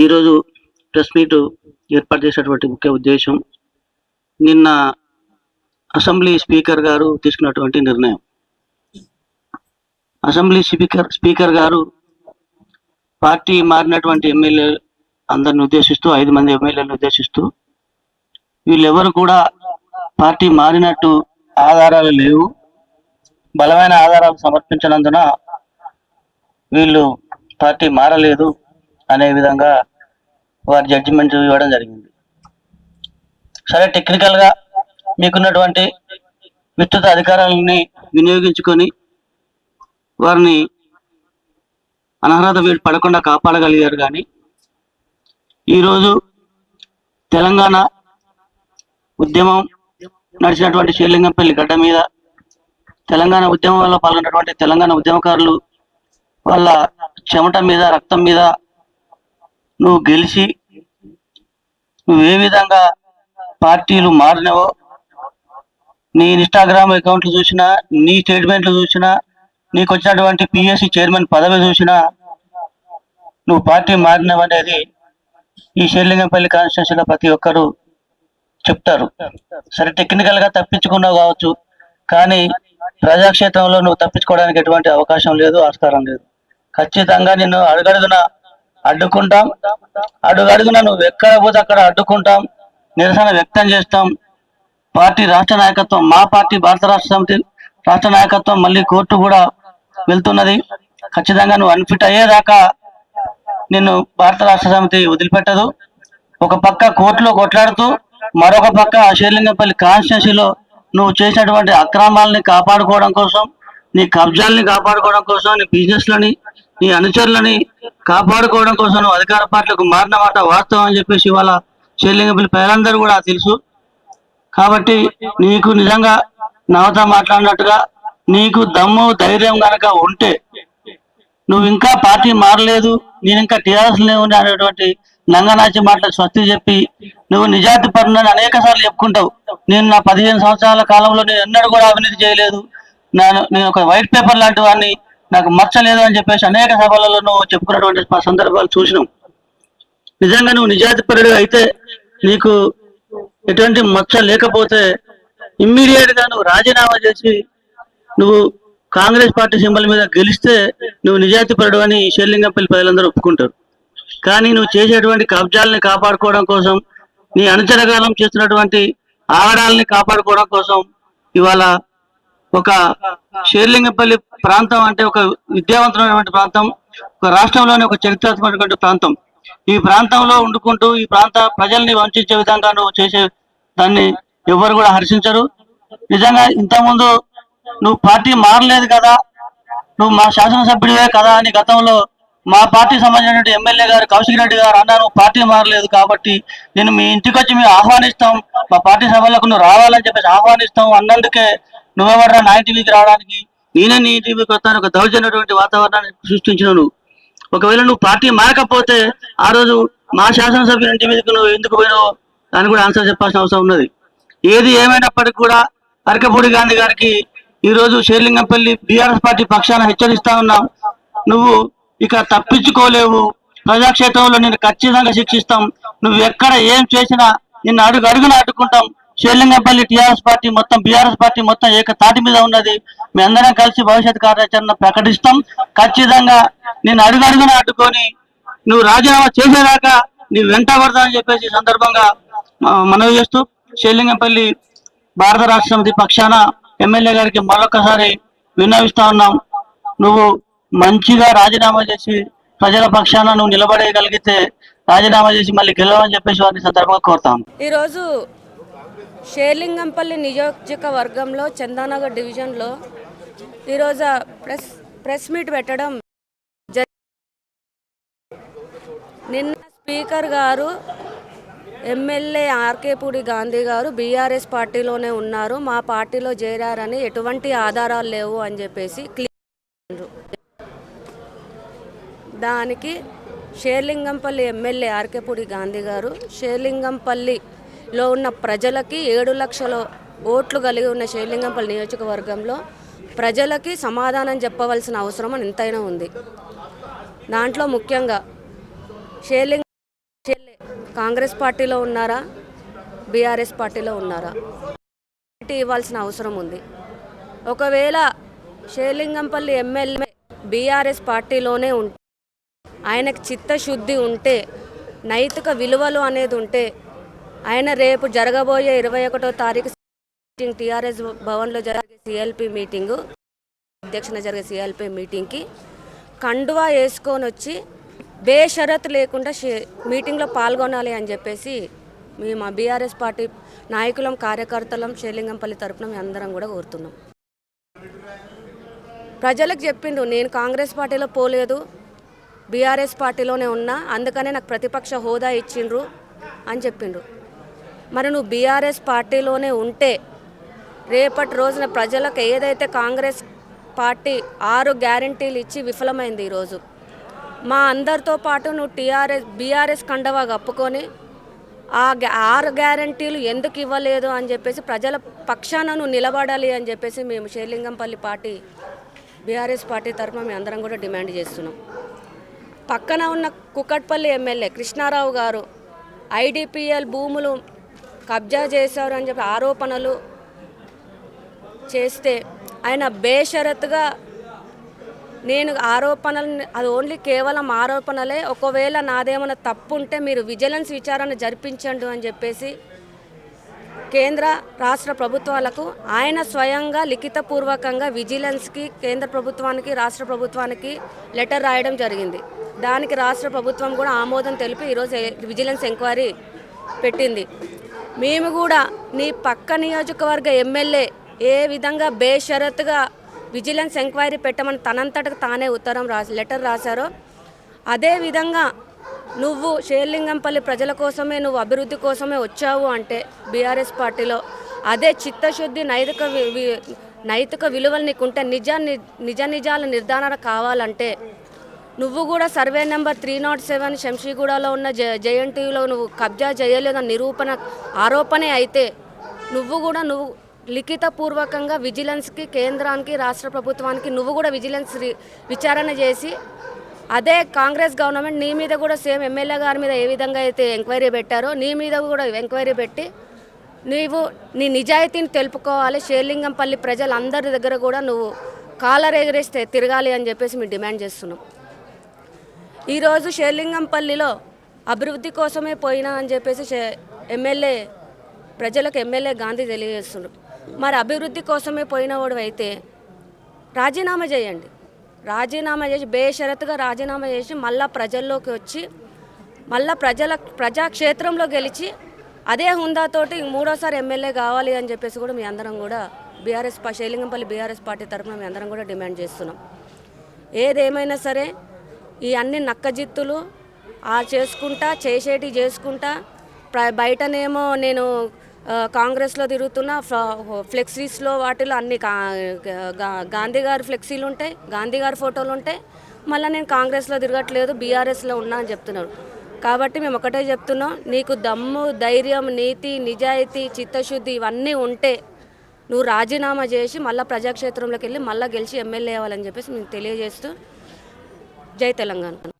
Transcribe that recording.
ఈరోజు press meet ఏర్పాటు చేసినటువంటి ముఖ్య ఉద్దేశం, నిన్న అసెంబ్లీ స్పీకర్ గారు తీసుకున్నటువంటి నిర్ణయం. అసెంబ్లీ స్పీకర్ గారు పార్టీ మారినటువంటి ఎమ్మెల్యే అందరిని ఉద్దేశిస్తూ 5 మంది ఎమ్మెల్యేలను ఉద్దేశిస్తూ వీళ్ళెవరు కూడా పార్టీ మారినట్టు ఆధారాలు లేవు, బలమైన ఆధారాలు సమర్పించినందున వీళ్ళు పార్టీ మారలేదు అనే విధంగా వారి జడ్జిమెంట్ ఇవ్వడం జరిగింది. సరే, టెక్నికల్గా మీకున్నటువంటి విస్తృత అధికారాలని వినియోగించుకొని వారిని అనర్హత వీలు పడకుండా కాపాడగలిగారు. కానీ ఈరోజు తెలంగాణ ఉద్యమం నడిచినటువంటి శ్రీలింగంపల్లి గడ్డ మీద తెలంగాణ ఉద్యమంలో పాల్గొన్నటువంటి తెలంగాణ ఉద్యమకారులు వాళ్ళ చెమట మీద రక్తం మీద నువ్వు గెలిచి నువ్వు ఏ విధంగా పార్టీలు మారినవో, నీ ఇన్స్టాగ్రామ్ అకౌంట్లు చూసినా, నీ స్టేట్మెంట్లు చూసినా, నీకు వచ్చినటువంటి పిఎస్సి చైర్మన్ పదవి చూసినా నువ్వు పార్టీ మారినవనేది ఈ శ్రీలింగంపల్లి కాన్స్టిట్యూన్సీలో ప్రతి ఒక్కరు చెప్తారు. సరే, టెక్నికల్గా తప్పించుకున్నావు కావచ్చు, కానీ ప్రజాక్షేత్రంలో నువ్వు తప్పించుకోవడానికి ఎటువంటి అవకాశం లేదు, ఆస్కారం లేదు. ఖచ్చితంగా నిన్ను అడుగడుగున అడ్డుకుంటాం, అడుగడుగున నువ్వు ఎక్కడ పోతే అక్కడ అడ్డుకుంటాం, నిరసన వ్యక్తం చేస్తాం. పార్టీ రాష్ట్ర నాయకత్వం, మా పార్టీ భారత రాష్ట్ర సమితి రాష్ట్ర నాయకత్వం మళ్ళీ కోర్టు కూడా వెళ్తున్నది. ఖచ్చితంగా నువ్వు అన్ఫిట్ అయ్యేదాకా నిన్ను భారత రాష్ట్ర సమితి వదిలిపెట్టదు. ఒక పక్క కోర్టులో కొట్లాడుతూ, మరొక పక్క శ్రీలింగంపల్లి కాన్స్టిట్యూన్సీలో నువ్వు చేసినటువంటి అక్రమాలని కాపాడుకోవడం కోసం, నీ కబ్జాలని కాపాడుకోవడం కోసం, నీ బిజినెస్లని, నీ అనుచరులని కాపాడుకోవడం కోసం నువ్వు అధికార పార్టీలకు మారిన మాట వాస్తవం అని చెప్పేసి ఇవాళ శ్రీలింగంపల్లి ప్రజలందరూ కూడా తెలుసు. కాబట్టి నీకు నిజంగా నవత మాట్లాడినట్టుగా నీకు దమ్ము ధైర్యం కనుక ఉంటే, నువ్వు ఇంకా పార్టీ మారలేదు, నేను ఇంకా టీఆర్ఎస్ లేవు అనేటువంటి నంగనాచి మాటలకు స్వస్తి చెప్పి నువ్వు నిజాయితీ పరునని అనేక సార్లు చెప్పుకుంటావు. నేను నా 15 సంవత్సరాల కాలంలో నేను ఎన్నడూ కూడా అవినీతి చేయలేదు, నేను ఒక వైట్ పేపర్ లాంటి వాడిని, నాకు మచ్చలేదు అని చెప్పేసి అనేక సభలలో నువ్వు చెప్పుకున్నటువంటి సందర్భాలు చూసినావు. నిజంగా నువ్వు నిజాయితీ పరుడు అయితే, నీకు ఎటువంటి మచ్చ లేకపోతే ఇమ్మీడియట్ గా నువ్వు రాజీనామా చేసి నువ్వు కాంగ్రెస్ పార్టీ సింబల్ మీద గెలిస్తే నువ్వు నిజాయితీ పరుడు అని శ్రీలింగంపల్లి ప్రజలందరూ ఒప్పుకుంటారు. కానీ నువ్వు చేసేటువంటి కబ్జాలని కాపాడుకోవడం కోసం, నీ అనుచరకాలం చేస్తున్నటువంటి ఆగడాలని కాపాడుకోవడం కోసం ఇవాళ ఒక శ్రీలింగంపల్లి ప్రాంతం అంటే ఒక విద్యావంతమైనటువంటి ప్రాంతం, ఒక రాష్ట్రంలోని ఒక చరిత్రాత్మకమైనటువంటి ప్రాంతం. ఈ ప్రాంతంలో ఉండుకుంటూ ఈ ప్రాంత ప్రజల్ని వంచే విధంగా నువ్వు చేసే దాన్ని ఎవరు కూడా హర్షించరు. నిజంగా ఇంతకుముందు నువ్వు పార్టీ మారలేదు కదా, నువ్వు మా శాసనసభ్యుడివే కదా అని గతంలో మా పార్టీ సంబంధించినటువంటి ఎమ్మెల్యే గారు కౌశిక్ రెడ్డి గారు అన్నారు, నువ్వు పార్టీ మారలేదు కాబట్టి నేను మీ ఇంటికి వచ్చి మేము ఆహ్వానిస్తాం, మా పార్టీ సభలకు నువ్వు రావాలని చెప్పేసి ఆహ్వానిస్తాం అన్నందుకే నువ్వెవరా నా ఇంటికి రావడానికి, నేనే నీ ఇంటికి వస్తాను ఒక దౌర్జన్యటువంటి వాతావరణాన్ని సృష్టించిన నువ్వు. ఒకవేళ నువ్వు పార్టీ మారకపోతే ఆ రోజు మా శాసనసభ్యుల ఇంటి మీదకి నువ్వు ఎందుకు పోయినావు దాన్ని కూడా ఆన్సర్ చెప్పాల్సిన అవసరం ఉన్నది. ఏది ఏమైనప్పటికీ కూడా అరకపూడి గాంధీ గారికి ఈరోజు శ్రీలింగంపల్లి బీఆర్ఎస్ పార్టీ పక్షాన హెచ్చరిస్తా ఉన్నాం, నువ్వు ఇక తప్పించుకోలేవు, ప్రజాక్షేత్రంలో నేను ఖచ్చితంగా శిక్షిస్తాం, నువ్వు ఎక్కడ ఏం చేసినా నిన్ను అడుగున అడ్డుకుంటాం. శ్రీలింగంపల్లి టీఆర్ఎస్ పార్టీ మొత్తం, బీఆర్ఎస్ పార్టీ మొత్తం ఏకతాటి మీద ఉన్నది. మీ అందరం కలిసి భవిష్యత్ కార్యాచరణ ప్రకటిస్తాం. ఖచ్చితంగా నేను అడుగున అడ్డుకొని నువ్వు రాజీనామా చేసేదాకా నీ వెంట పడతానని చెప్పేసి సందర్భంగా మనవి చేస్తూ శ్రీలింగంపల్లి భారత రాష్ట్ర సమితి పక్షాన ఎమ్మెల్యే గారికి మరొకసారి విన్నవిస్తా ఉన్నాం, నువ్వు మంచిగా రాజీనామా చేసి ప్రజల పక్షాన నువ్వు నిలబడగలిగితే రాజీనామా చేసి మళ్ళీ గెలవని చెప్పేసి వారిని సందర్భంగా కోరుతాం. ఈరోజు శ్రీలింగంపల్లి నియోజకవర్గంలో చందానగర్ డివిజన్లో ఈరోజు ప్రెస్ మీట్ పెట్టడం నిన్న స్పీకర్ గారు ఎమ్మెల్యే ఆర్కేపూడి గాంధీ గారు బీఆర్ఎస్ పార్టీలోనే ఉన్నారు, మా పార్టీలో చేరారని ఎటువంటి ఆధారాలు లేవు అని చెప్పేసి క్లియర్. దానికి శ్రీలింగంపల్లి ఎమ్మెల్యే ఆర్కేపూడి గాంధీ గారు శ్రీలింగంపల్లిలో ఉన్న ప్రజలకి 7 లక్షల ఓట్లు కలిగి ఉన్న శ్రీలింగంపల్లి నియోజకవర్గంలో ప్రజలకి సమాధానం చెప్పవలసిన అవసరం ఎంతైనా ఉంది. దాంట్లో ముఖ్యంగా షేర్లింగ్ కాంగ్రెస్ పార్టీలో ఉన్నారా, బీఆర్ఎస్ పార్టీలో ఉన్నారా ఇవ్వాల్సిన అవసరం ఉంది. ఒకవేళ షేర్లింగంపల్లి ఎమ్మెల్యే బీఆర్ఎస్ పార్టీలోనే ఉంటే, ఆయనకు చిత్తశుద్ధి ఉంటే, నైతిక విలువలు అనేది ఉంటే, ఆయన రేపు జరగబోయే 21వ తారీఖు టీఆర్ఎస్ భవన్లో జరిగే సిఎల్పి మీటింగు, అధ్యక్షన జరిగే సిఎల్పి మీటింగ్కి కండువా వేసుకొని వచ్చి బేషరత్ లేకుండా మీటింగ్లో పాల్గొనాలి అని చెప్పేసి మేము మా బీఆర్ఎస్ పార్టీ నాయకులం, కార్యకర్తలం షేర్లింగంపల్లి తరపున మేము అందరం కూడా కోరుతున్నాం. ప్రజలకు చెప్పిండు, నేను కాంగ్రెస్ పార్టీలో పోలేదు, బీఆర్ఎస్ పార్టీలోనే ఉన్నా, అందుకనే నాకు ప్రతిపక్ష హోదా ఇచ్చిండ్రు అని చెప్పిండు. మరి నువ్వు బీఆర్ఎస్ పార్టీలోనే ఉంటే రేపటి రోజున ప్రజలకు ఏదైతే కాంగ్రెస్ పార్టీ 6 గ్యారంటీలు ఇచ్చి విఫలమైంది, ఈరోజు మా అందరితో పాటు నువ్వు బీఆర్ఎస్ కండవా కప్పుకొని ఆ 6 గ్యారంటీలు ఎందుకు ఇవ్వలేదు అని చెప్పేసి ప్రజల పక్షాన నువ్వు నిలబడాలి అని చెప్పేసి మేము షేర్లింగంపల్లి పార్టీ బీఆర్ఎస్ పార్టీ తరఫున మేము అందరం కూడా డిమాండ్ చేస్తున్నాం. పక్కన ఉన్న కుకట్పల్లి ఎమ్మెల్యే కృష్ణారావు గారు ఐడిపిఎల్ భూములు కబ్జా చేశారు అని చెప్పి ఆరోపణలు చేస్తే ఆయన బేషరతుగా నేను ఆరోపణలు, అది ఓన్లీ కేవలం ఆరోపణలే, ఒకవేళ నాదేమైనా తప్పు ఉంటే మీరు విజిలెన్స్ విచారణ జరిపించండి అని చెప్పేసి కేంద్ర రాష్ట్ర ప్రభుత్వాలకు ఆయన స్వయంగా లిఖితపూర్వకంగా విజిలెన్స్కి, కేంద్ర ప్రభుత్వానికి, రాష్ట్ర ప్రభుత్వానికి లెటర్ రాయడం జరిగింది. దానికి రాష్ట్ర ప్రభుత్వం కూడా ఆమోదం తెలిపి ఈరోజు విజిలెన్స్ ఎంక్వైరీ పెట్టింది. మేము కూడా నీ పక్క నియోజకవర్గ ఎమ్మెల్యే ఏ విధంగా బేషరతుగా విజిలెన్స్ ఎంక్వైరీ పెట్టమని తనంతటకు తానే లెటర్ రాశారో, అదేవిధంగా నువ్వు షేర్లింగంపల్లి ప్రజల కోసమే, నువ్వు అభివృద్ధి కోసమే వచ్చావు అంటే బీఆర్ఎస్ పార్టీలో అదే చిత్తశుద్ధి, నైతిక విలువలు నీకుంటే, నిజాల నిర్ధారణ కావాలంటే నువ్వు కూడా సర్వే నెంబర్ 307 శంషీగూడలో ఉన్న జేఎన్టీయూలో నువ్వు కబ్జా చేయలేదని నిరూపణ ఆరోపణే అయితే నువ్వు లిఖితపూర్వకంగా విజిలెన్స్కి, కేంద్రానికి, రాష్ట్ర ప్రభుత్వానికి నువ్వు కూడా విజిలెన్స్ విచారణ చేసి, అదే కాంగ్రెస్ గవర్నమెంట్ నీ మీద కూడా సేమ్ ఎమ్మెల్యే గారి మీద ఏ విధంగా అయితే ఎంక్వైరీ పెట్టారో నీ మీద కూడా ఎంక్వైరీ పెట్టి నీవు నీ నిజాయితీని తెలుపుకోవాలి. షేర్లింగంపల్లి ప్రజలందరి దగ్గర కూడా నువ్వు కాలర్ ఎగరేస్తే తిరగాలి అని చెప్పేసి మేము డిమాండ్ చేస్తున్నాం. ఈరోజు షేర్లింగంపల్లిలో అభివృద్ధి కోసమే పోయినా అని చెప్పేసి ప్రజలకు ఎమ్మెల్యే గాంధీ తెలియజేస్తున్నారు. మరి అభివృద్ధి కోసమే పోయినవాడు అయితే రాజీనామా చేయండి, రాజీనామా చేసి బేషరతుగా రాజీనామా చేసి మళ్ళా ప్రజల్లోకి వచ్చి మళ్ళా ప్రజాక్షేత్రంలో గెలిచి అదే హుందాతోటి 3వ ఎమ్మెల్యే కావాలి అని చెప్పేసి కూడా మీ అందరం కూడా షేర్లింగంపల్లి బీఆర్ఎస్ పార్టీ తరఫున మీ అందరం కూడా డిమాండ్ చేస్తున్నాం. ఏదేమైనా సరే ఈ అన్ని నక్కజిత్తులు చేసుకుంటా బయటనేమో నేను కాంగ్రెస్లో తిరుగుతున్న ఫ్లెక్సీస్లో వాటిలో అన్ని గాంధీ గారి ఫ్లెక్సీలు ఉంటాయి, గాంధీ గారి ఫోటోలు ఉంటాయి. మళ్ళీ నేను కాంగ్రెస్లో తిరగట్లేదు, బీఆర్ఎస్లో ఉన్నా అని చెప్తున్నాను. కాబట్టి మేము ఒకటే చెప్తున్నాం, నీకు దమ్ము, ధైర్యం, నీతి, నిజాయితీ, చిత్తశుద్ధి ఇవన్నీ ఉంటే నువ్వు రాజీనామా చేసి మళ్ళీ ప్రజాక్షేత్రంలోకి వెళ్ళి మళ్ళీ గెలిచి ఎమ్మెల్యే అవ్వాలని చెప్పేసి మేము తెలియజేస్తూ జై తెలంగాణ.